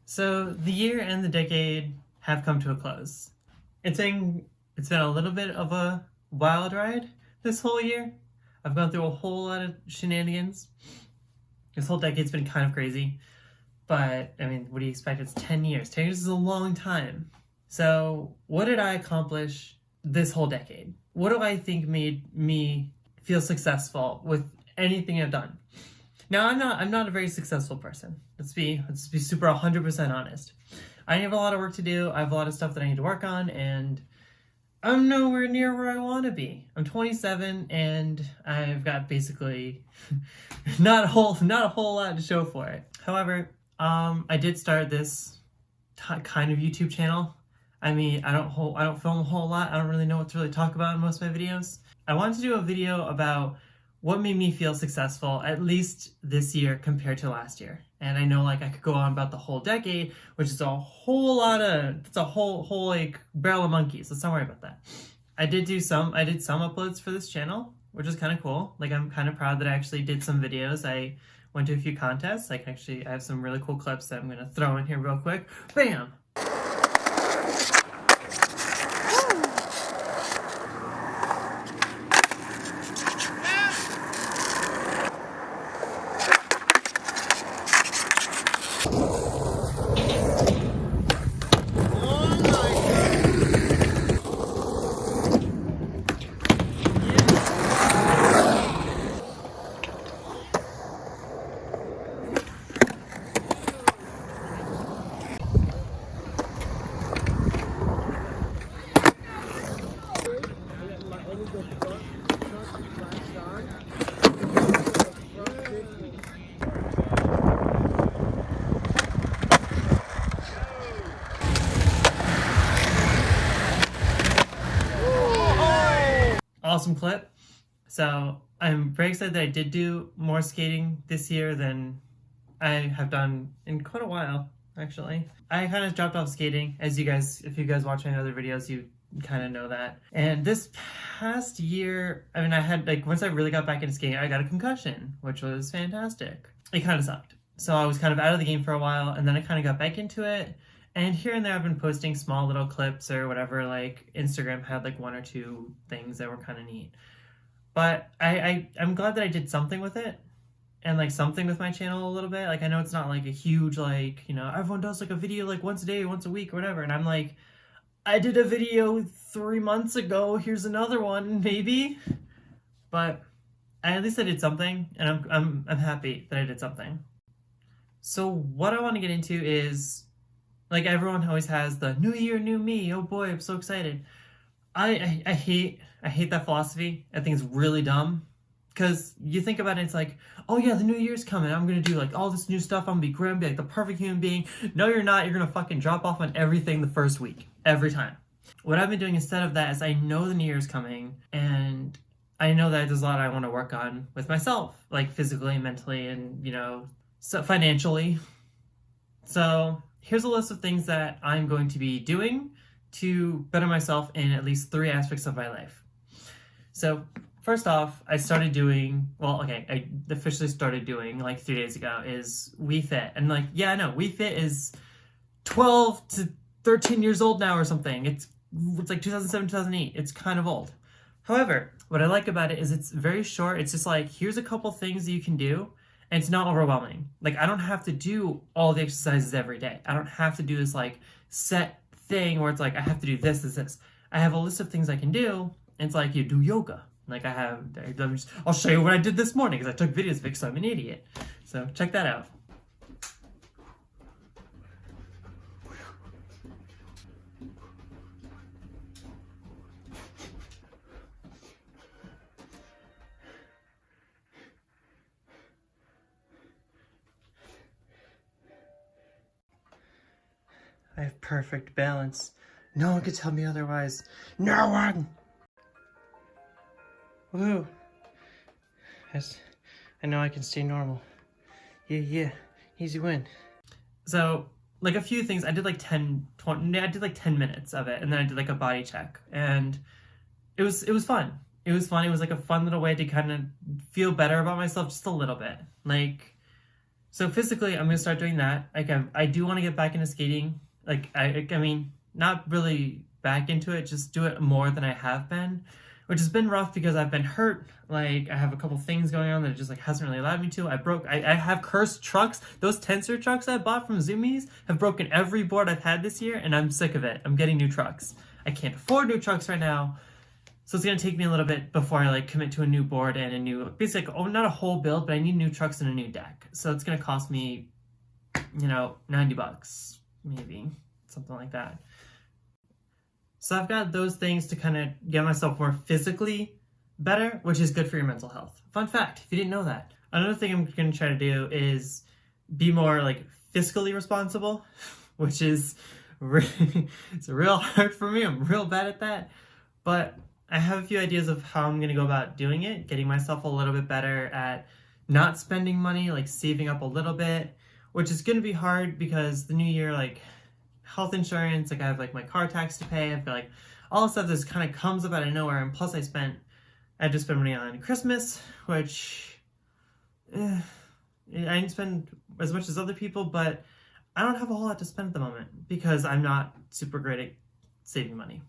So the year and the decade have come to a close. It's been a little bit of a wild ride this whole year. I've gone through a whole lot of shenanigans. This whole decade's been kind of crazy. But, I mean, what do you expect? It's 10 years. 10 years is a long time. So, what did I accomplish this whole decade? What do I think made me feel successful with anything I've done? Now, I'm not a very successful person. Let's be super 100% honest. I have a lot of work to do. I have a lot of stuff that I need to work on, and I'm nowhere near where I want to be. I'm 27, and I've got basically not a whole lot to show for it. However, I did start this kind of YouTube channel. I mean, I don't film a whole lot. I don't really know what to really talk about in most of my videos. I wanted to do a video about what made me feel successful, at least this year compared to last year. And I know, like, I could go on about the whole decade, which is a whole like barrel of monkeys. Let's not worry about that. I did some uploads for this channel, which is kind of cool. Like, I'm kind of proud that I actually did some videos. I went to a few contests. I have some really cool clips that I'm gonna throw in here real quick. Bam! Awesome clip. So I'm very excited that I did do more skating this year than I have done in quite a while, actually. I kind of dropped off skating, if you guys watch my other videos, you kind of know that. And this past year, I mean, I had, like, once I really got back into skating, I got a concussion, which was fantastic. It kind of sucked. So I was kind of out of the game for a while, and then I kind of got back into it. And here and there I've been posting small little clips or whatever, like Instagram had like one or two things that were kind of neat. But I'm glad that I did something with it and like something with my channel a little bit. Like, I know it's not like a huge, like, you know, everyone does like a video like once a day, once a week or whatever. And I'm like, I did a video 3 months ago. Here's another one, maybe. But at least I did something, and I'm happy that I did something. So what I want to get into is, like, everyone always has the new year, new me. Oh boy, I'm so excited. I hate that philosophy. I think it's really dumb. Because you think about it, it's like, oh yeah, the new year's coming. I'm going to do like all this new stuff. I'm going to be great. I'm going to be like the perfect human being. No, you're not. You're going to fucking drop off on everything the first week. Every time. What I've been doing instead of that is I know the new year's coming. And I know that there's a lot I want to work on with myself. Like physically, mentally, and, you know, so financially. So here's a list of things that I'm going to be doing to better myself in at least 3 aspects of my life. So first off, I officially started doing like 3 days ago is Wii Fit. And like, yeah, I know, Wii Fit is 12 to 13 years old now or something. It's like 2007, 2008. It's kind of old. However, what I like about it is it's very short. It's just like, here's a couple things that you can do. And it's not overwhelming. Like, I don't have to do all the exercises every day. I don't have to do this, like, set thing where it's like, I have to do this, this, this. I have a list of things I can do, and it's like, you do yoga. Like, I'll show you what I did this morning, because I took videos because I'm an idiot. So, check that out. I have perfect balance. No one can tell me otherwise. No one! Woo! Yes, I know I can stay normal. Yeah, easy win. So, like a few things, I did like 10 minutes of it, and then I did like a body check. And it was fun. It was fun. It was like a fun little way to kind of feel better about myself just a little bit. Like, So physically, I'm gonna start doing that. Like I do want to get back into skating. Like I mean, not really back into it, just do it more than I have been, which has been rough because I've been hurt. Like I have a couple things going on that it just like hasn't really allowed me to. I have cursed trucks. Those tensor trucks I bought from Zoomies have broken every board I've had this year, and I'm sick of it. I'm getting new trucks. I can't afford new trucks right now. So it's gonna take me a little bit before I like commit to a new board and a new, basically, not a whole build, but I need new trucks and a new deck. So it's gonna cost me, $90, maybe something like that. So I've got those things to kind of get myself more physically better, which is good for your mental health. Fun fact, if you didn't know that. Another thing I'm gonna try to do is be more like fiscally responsible, which is it's real hard for me. I'm real bad at that, but I have a few ideas of how I'm going to go about doing it, getting myself a little bit better at not spending money, like saving up a little bit, which is going to be hard because the new year, like health insurance, like I have like my car tax to pay, I've got like all the stuff that kind of comes up out of nowhere, and plus I had to spend money on Christmas, which I didn't spend as much as other people, but I don't have a whole lot to spend at the moment because I'm not super great at saving money.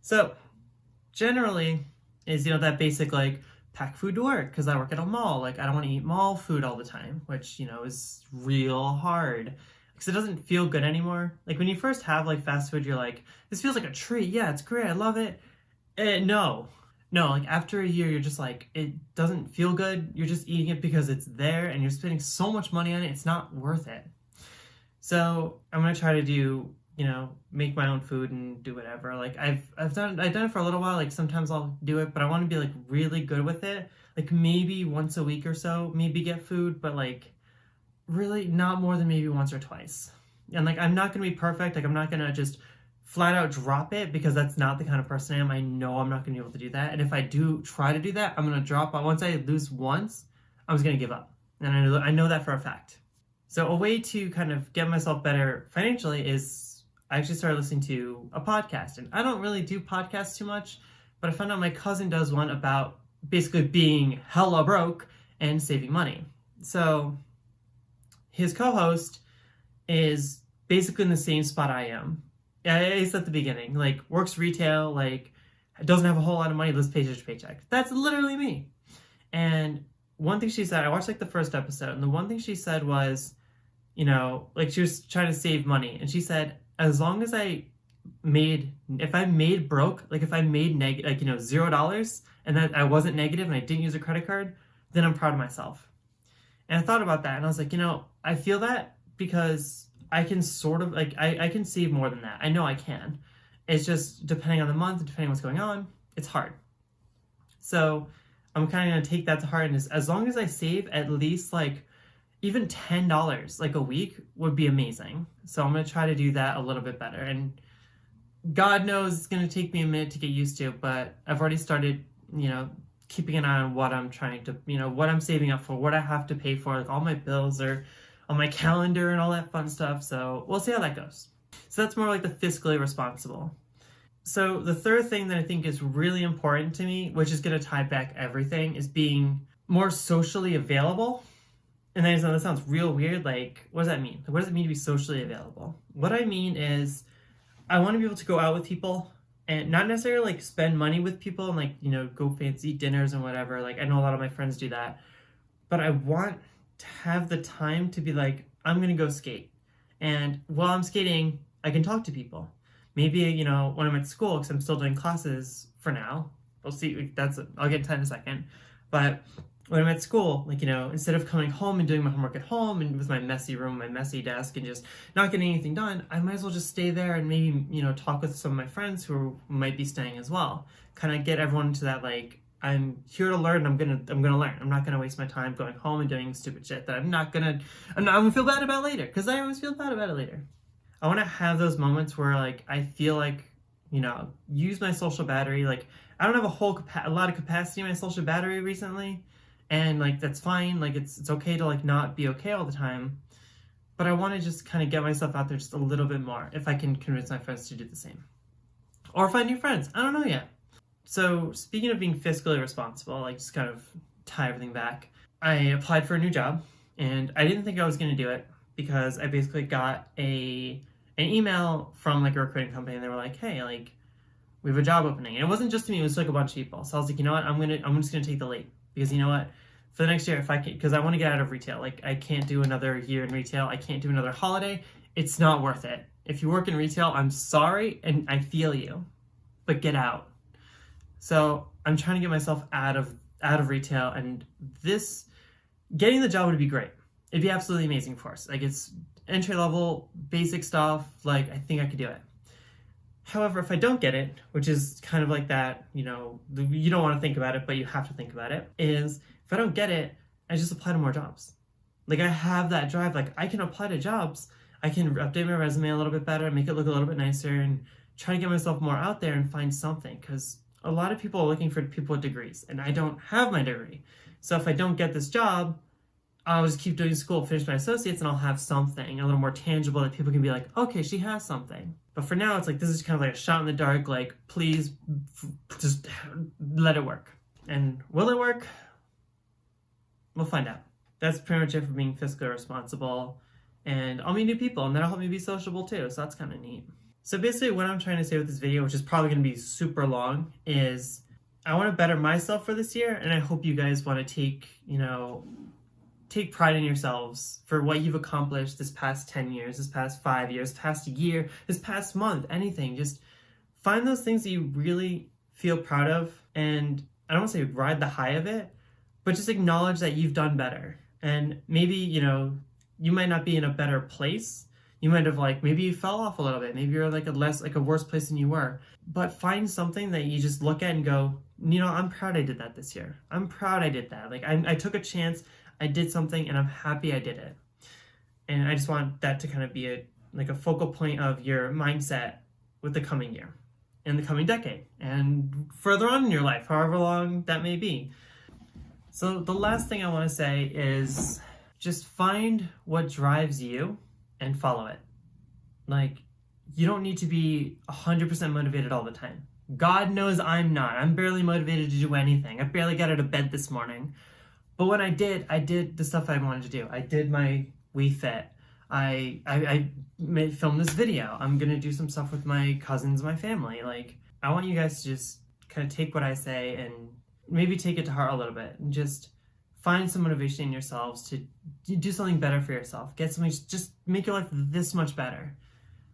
So generally is, that basic like pack food to work because I work at a mall. Like I don't want to eat mall food all the time, which, is real hard because it doesn't feel good anymore. Like when you first have like fast food, you're like, this feels like a treat. Yeah, it's great. I love it. No, like after a year, you're just like, it doesn't feel good. You're just eating it because it's there and you're spending so much money on it. It's not worth it. So I'm going to try to do, make my own food and do whatever. Like I've done it for a little while. Like sometimes I'll do it, but I want to be like really good with it. Like maybe once a week or so, maybe get food, but like really not more than maybe once or twice. And like, I'm not going to be perfect. Like I'm not going to just flat out drop it because that's not the kind of person I am. I know I'm not going to be able to do that. And if I do try to do that, I'm going to drop out. Once I lose once, I'm just going to give up. And I know that for a fact. So a way to kind of get myself better financially is I actually started listening to a podcast. And I don't really do podcasts too much, but I found out my cousin does one about basically being hella broke and saving money. So his co-host is basically in the same spot I am. It's at the beginning, like works retail, like doesn't have a whole lot of money, lives paycheck to paycheck. That's literally me. And one thing she said, I watched like the first episode, and the one thing she said was, like she was trying to save money. And she said, as long as if I made broke, like if I made $0 and that I wasn't negative and I didn't use a credit card, then I'm proud of myself. And I thought about that and I was like, I feel that because I can sort of like, I can save more than that. I know I can. It's just depending on the month, depending on what's going on, it's hard. So I'm kind of going to take that to heart. And as long as I save at least like even $10 like a week would be amazing. So I'm going to try to do that a little bit better. And God knows it's going to take me a minute to get used to, but I've already started, keeping an eye on what I'm trying to, what I'm saving up for, what I have to pay for. Like all my bills are on my calendar and all that fun stuff. So we'll see how that goes. So that's more like the fiscally responsible. So the third thing that I think is really important to me, which is going to tie back everything, is being more socially available. And then that sounds real weird. Like, what does that mean? What does it mean to be socially available? What I mean is I want to be able to go out with people and not necessarily like spend money with people and like, go fancy dinners and whatever. Like I know a lot of my friends do that, but I want to have the time to be like, I'm going to go skate. And while I'm skating, I can talk to people. Maybe, when I'm at school, because I'm still doing classes for now. We'll see. I'll get to that in a second. But when I'm at school, like, instead of coming home and doing my homework at home and with my messy room, my messy desk, and just not getting anything done, I might as well just stay there and maybe, talk with some of my friends who might be staying as well. Kind of get everyone into that, like, I'm here to learn. I'm gonna learn. I'm not gonna waste my time going home and doing stupid shit that I'm gonna feel bad about later, because I always feel bad about it later. I want to have those moments where like I feel like, use my social battery. Like I don't have a lot of capacity in my social battery recently, and like that's fine. Like it's okay to like not be okay all the time, but I want to just kind of get myself out there just a little bit more if I can convince my friends to do the same, or find new friends. I don't know yet. So speaking of being fiscally responsible, like just kind of tie everything back, I applied for a new job And I didn't think I was going to do it because I basically got an email from like a recruiting company, and they were like, hey, like, we have a job opening. And it wasn't just me, it was like a bunch of people. So I was like, you know what, I'm just gonna take the leap. Because you know what? For the next year, if I can, because I want to get out of retail. Like, I can't do another year in retail. I can't do another holiday. It's not worth it. If you work in retail, I'm sorry, and I feel you, but get out. So I'm trying to get myself out of retail, and getting the job would be great. It'd be absolutely amazing for us. Like, it's entry level, basic stuff. Like, I think I could do it. However, if I don't get it, which is kind of like that, you know, you don't want to think about it, but you have to think about it, is if I don't get it, I just apply to more jobs. Like, I have that drive. Like, I can apply to jobs. I can update my resume a little bit better, make it look a little bit nicer, and try to get myself more out there and find something. Because a lot of people are looking for people with degrees, and I don't have my degree. So if I don't get this job, I'll just keep doing school, finish my associates, and I'll have something a little more tangible that people can be like, okay, she has something. But for now, it's like, this is kind of like a shot in the dark, like, please just let it work. And will it work? We'll find out. That's pretty much it for being fiscally responsible. And I'll meet new people, and that'll help me be sociable too, so that's kind of neat. So basically what I'm trying to say with this video, which is probably going to be super long, is I want to better myself for this year, and I hope you guys want to take pride in yourselves for what you've accomplished this past 10 years, this past 5 years, past year, this past month, anything. Just find those things that you really feel proud of, and I don't want to say ride the high of it, but just acknowledge that you've done better. And maybe, you know, you might not be in a better place. You might have maybe you fell off a little bit. Maybe you're a worse place than you were. But find something that you just look at and go, you know, I'm proud I did that this year. I'm proud I did that. Like, I took a chance. I did something, and I'm happy I did it. And I just want that to kind of be a focal point of your mindset with the coming year and the coming decade and further on in your life, however long that may be. So the last thing I want to say is just find what drives you and follow it. Like, you don't need to be 100% motivated all the time. God knows I'm not. I'm barely motivated to do anything. I barely got out of bed this morning. But when I did the stuff I wanted to do. I did my Wii Fit. I filmed this video. I'm going to do some stuff with my cousins, my family. Like, I want you guys to just kind of take what I say and maybe take it to heart a little bit. And just find some motivation in yourselves to do something better for yourself. Get something, just make your life this much better.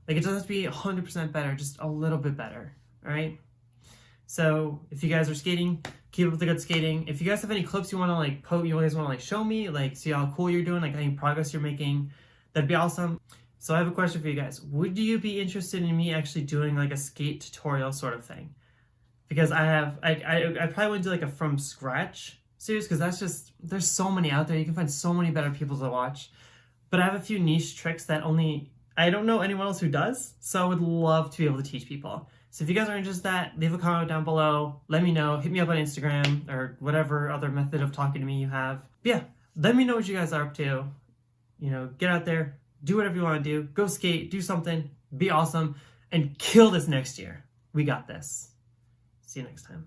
Like, it doesn't have to be 100% better, just a little bit better, all right? So if you guys are skating, keep up with the good skating. If you guys have any clips you want to you guys want to show me, see how cool you're doing, any progress you're making, that'd be awesome. So I have a question for you guys. Would you be interested in me actually doing a skate tutorial sort of thing? Because I probably wouldn't do a from scratch series, because there's so many out there. You can find so many better people to watch. But I have a few niche tricks that I don't know anyone else who does, so I would love to be able to teach people. So if you guys are interested in that, leave a comment down below. Let me know. Hit me up on Instagram or whatever other method of talking to me you have. But yeah, let me know what you guys are up to. You know, get out there, do whatever you want to do. Go skate, do something, be awesome, and kill this next year. We got this. See you next time.